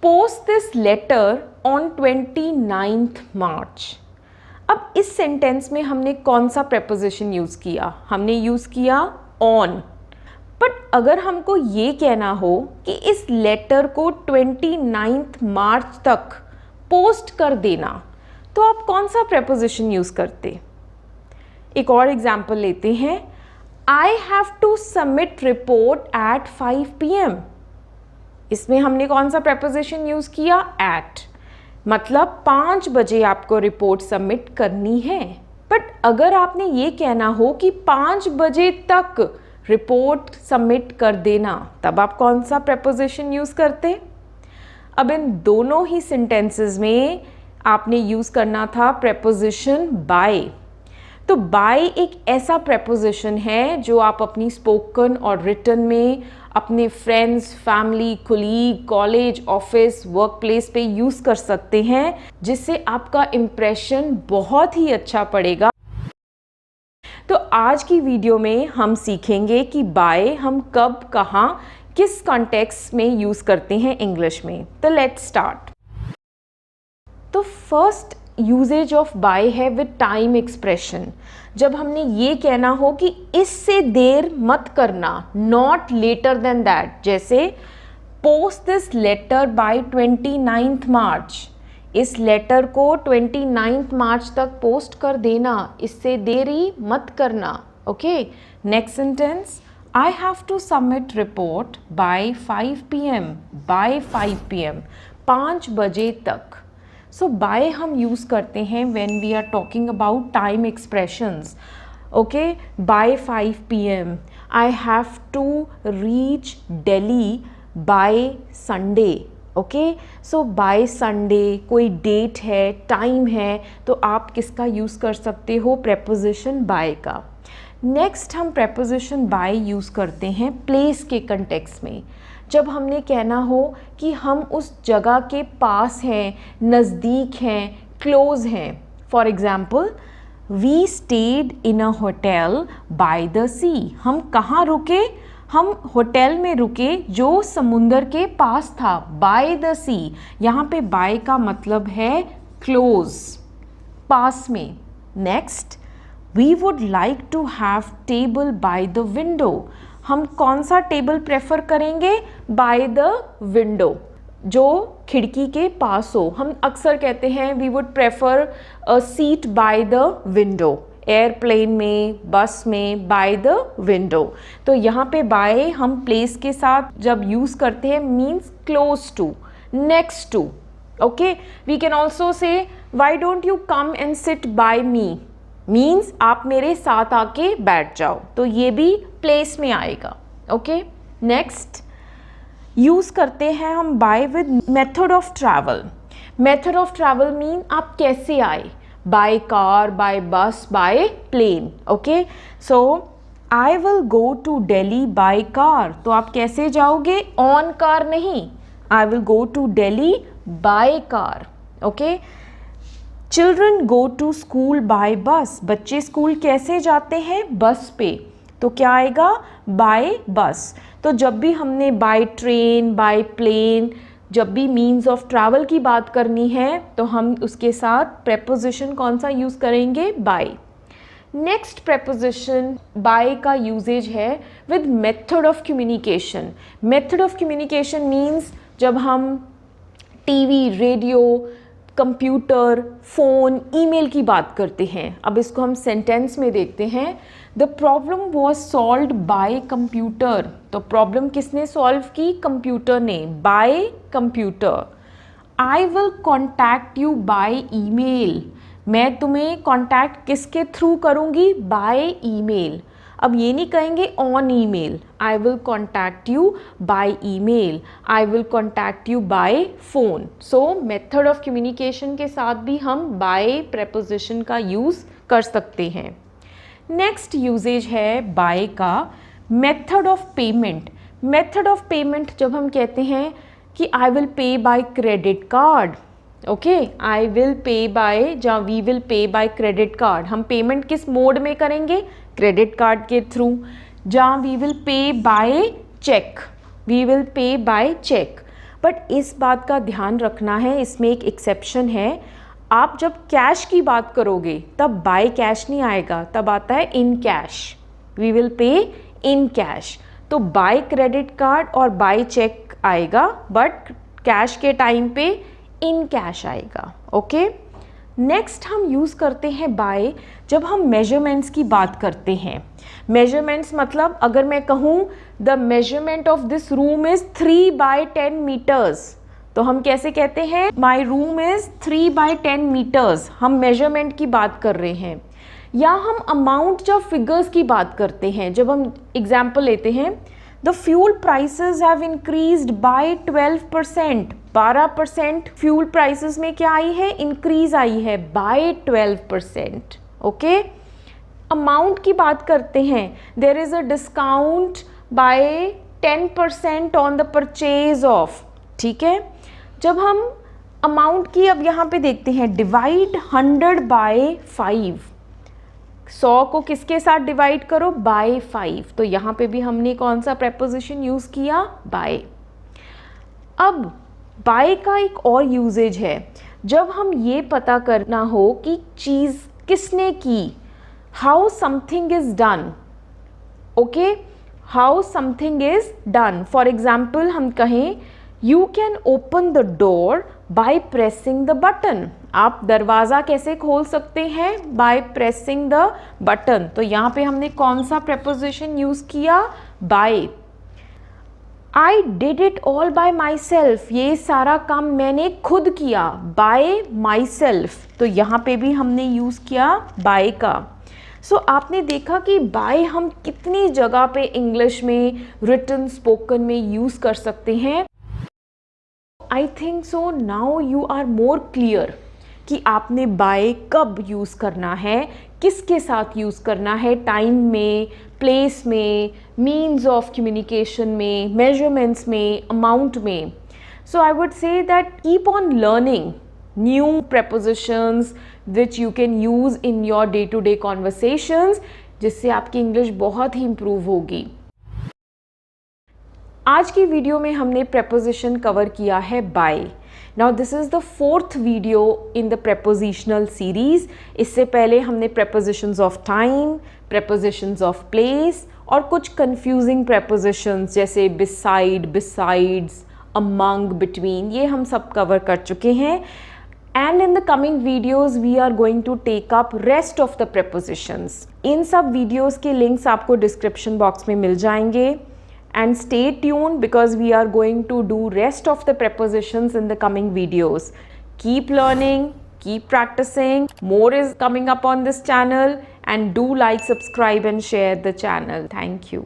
Post this later on 29th मार्च। अब इस sentence में हमने कौन सा प्रेपोजिशन यूज़ किया? हमने यूज़ किया ऑन। बट अगर हमको ये कहना हो कि इस लेटर को 29th मार्च तक पोस्ट कर देना, तो आप कौन सा प्रेपोजिशन यूज़ करते? एक और एग्जाम्पल लेते हैं। I have to submit report at 5 PM। इसमें हमने कौन सा प्रेपोजिशन यूज़ किया? एट, मतलब 5 बजे आपको रिपोर्ट सबमिट करनी है। बट अगर आपने ये कहना हो कि 5 बजे तक रिपोर्ट सबमिट कर देना, तब आप कौन सा प्रेपोजिशन यूज़ करते? अब इन दोनों ही सेंटेंसेस में आपने यूज़ करना था प्रेपोजिशन बाय। तो बाय एक ऐसा प्रेपोजिशन है जो आप अपनी स्पोकन और रिटन में अपने friends, family, colleague, college, office, work place पे यूज़ कर सकते हैं, जिससे आपका इम्प्रेशन बहुत ही अच्छा पड़ेगा। तो आज की वीडियो में हम सीखेंगे कि बाय हम कब, कहाँ, किस कॉन्टेक्स्ट में यूज़ करते हैं इंग्लिश में। तो लेट्स स्टार्ट। तो फर्स्ट यूजेज ऑफ बाय है विद टाइम एक्सप्रेशन। जब हमने ये कहना हो कि इससे देर मत करना, नॉट लेटर देन दैट, जैसे post this letter by 29th March. इस लेटर को 29th मार्च तक पोस्ट कर देना, इससे देरी मत करना। Okay, next sentence, I have to submit report by 5 PM, by 5 PM, 5 बजे तक। सो बाय हम यूज़ करते हैं when we are talking about time expressions. Okay, by 5 PM, I have to reach Delhi by Sunday. Okay, so by Sunday कोई date है, time है, तो आप किसका यूज़ कर सकते हो? प्रेपोजिशन बाय का। नेक्स्ट हम प्रेपोजिशन बाय यूज़ करते हैं प्लेस के कंटेक्स्ट में। जब हमने कहना हो कि हम उस जगह के पास हैं, नज़दीक हैं, क्लोज हैं। For example, we stayed in a hotel by the sea. हम कहाँ रुके? हम होटल में रुके जो समुंदर के पास था, बाय द सी। यहाँ पे बाय का मतलब है क्लोज, पास में। Next, we would like to have table by the window. हम कौन सा टेबल प्रेफर करेंगे? बाय द विंडो, जो खिड़की के पास हो। हम अक्सर कहते हैं we would prefer a seat by the window, airplane में, बस में, बाय द विंडो। तो यहाँ पे बाय हम प्लेस के साथ जब यूज़ करते हैं means close to, next to. Okay, we can also say why don't you come and sit by me, means आप मेरे साथ आके बैठ जाओ, तो ये भी प्लेस में आएगा। ओके, नेक्स्ट यूज़ करते हैं हम by with method of travel. Method of travel mean आप कैसे आए? By car, by bus, by plane. Okay, so I will go to Delhi by car. तो आप कैसे जाओगे? ऑन कार नहीं, I will go to Delhi by car. Okay, children go to school by bus. बच्चे school कैसे जाते हैं? बस पे। तो क्या आएगा? बाय बस। तो जब भी हमने बाय ट्रेन, बाय प्लेन, जब भी मीन्स ऑफ ट्रैवल की बात करनी है, तो हम उसके साथ प्रेपोजिशन कौन सा यूज़ करेंगे? बाय। नेक्स्ट प्रेपोजिशन बाय का यूजेज है with method of communication. Method of communication means जब हम TV, radio, computer, phone, email की बात करते हैं। अब इसको हम सेंटेंस में देखते हैं। The problem was solved by computer. तो प्रॉब्लम किसने सॉल्व की? कंप्यूटर ने, by computer. I will contact you by email. मैं तुम्हें कॉन्टैक्ट किसके थ्रू करूँगी? By email. अब ये नहीं कहेंगे on email, I will contact you by email, I will contact you by phone. So method of communication के साथ भी हम बाय प्रेपोजिशन का यूज़ कर सकते हैं। नेक्स्ट यूजेज है बाय का method of payment. Method of payment जब हम कहते हैं कि I will pay by credit card, okay, I will pay by, जहाँ we will pay by credit card, हम पेमेंट किस मोड में करेंगे? क्रेडिट कार्ड के थ्रू। जहाँ we will pay by cheque, we will pay by cheque. But इस बात का ध्यान रखना है, इसमें एक एक्सेप्शन है। आप जब कैश की बात करोगे तब बाय कैश नहीं आएगा, तब आता है in cash, we will pay in cash. तो बाय क्रेडिट कार्ड और बाय चेक आएगा, बट कैश के टाइम पे इन कैश आएगा। ओके, नेक्स्ट हम यूज़ करते हैं बाय जब हम मेजरमेंट्स की बात करते हैं। मेजरमेंट्स मतलब अगर मैं कहूँ the measurement of this room is 3 by 10 metres, तो हम कैसे कहते हैं, my room is 3 by 10 metres. हम मेजरमेंट की बात कर रहे हैं। या हम अमाउंट जब फिगर्स की बात करते हैं, जब हम एग्जाम्पल लेते हैं, the fuel prices have increased by 12%। 12% fuel prices में क्या आई है, इंक्रीज आई है बाय 12%। ओके, अमाउंट की बात करते हैं, there is a discount by 10% on the purchase of. ठीक है, जब हम अमाउंट की अब यहाँ पे देखते हैं, डिवाइड 100 by 5, 100 को किसके साथ डिवाइड करो, बाय 5। तो यहाँ पे भी हमने कौन सा प्रेपोजिशन यूज़ किया, बाय। अब बाय का एक और यूजेज है, जब हम ये पता करना हो कि चीज़ किसने की, how something is done. Okay, how something is done. For example हम कहें, you can open the door by pressing the button. आप दरवाज़ा कैसे खोल सकते हैं, बाय प्रेसिंग द बटन। तो यहाँ पे हमने कौन सा प्रेपोजिशन यूज़ किया, by. I did it all by myself, ये सारा काम मैंने खुद किया, बाय माई सेल्फ। तो यहाँ पे भी हमने यूज़ किया बाय का। सो आपने देखा कि बाय हम कितनी जगह पे इंग्लिश में, रिटन, स्पोकन में यूज़ कर सकते हैं। I think so now you are more clear कि आपने बाय कब यूज़ करना है, किसके साथ यूज़ करना है, टाइम में, प्लेस में, मीन्स ऑफ कम्युनिकेशन में, मेजरमेंट्स में, अमाउंट में। So I would say that keep on learning new prepositions which you can use in your day to day conversations, जिससे आपकी इंग्लिश बहुत ही इम्प्रूव होगी। आज की वीडियो में हमने preposition कवर किया है by। Now this is the 4th video in the prepositional series। इससे पहले हमने prepositions of time, prepositions of place और कुछ confusing prepositions जैसे beside, besides, among, between, ये हम सब कवर कर चुके हैं। And in the coming videos we are going to take up rest of the prepositions। इन सब videos के links आपको description box में मिल जाएंगे। And stay tuned because we are going to do rest of the prepositions in the coming videos। Keep learning, keep practicing, more is coming up on this channel, and do like, subscribe and share the channel। Thank you।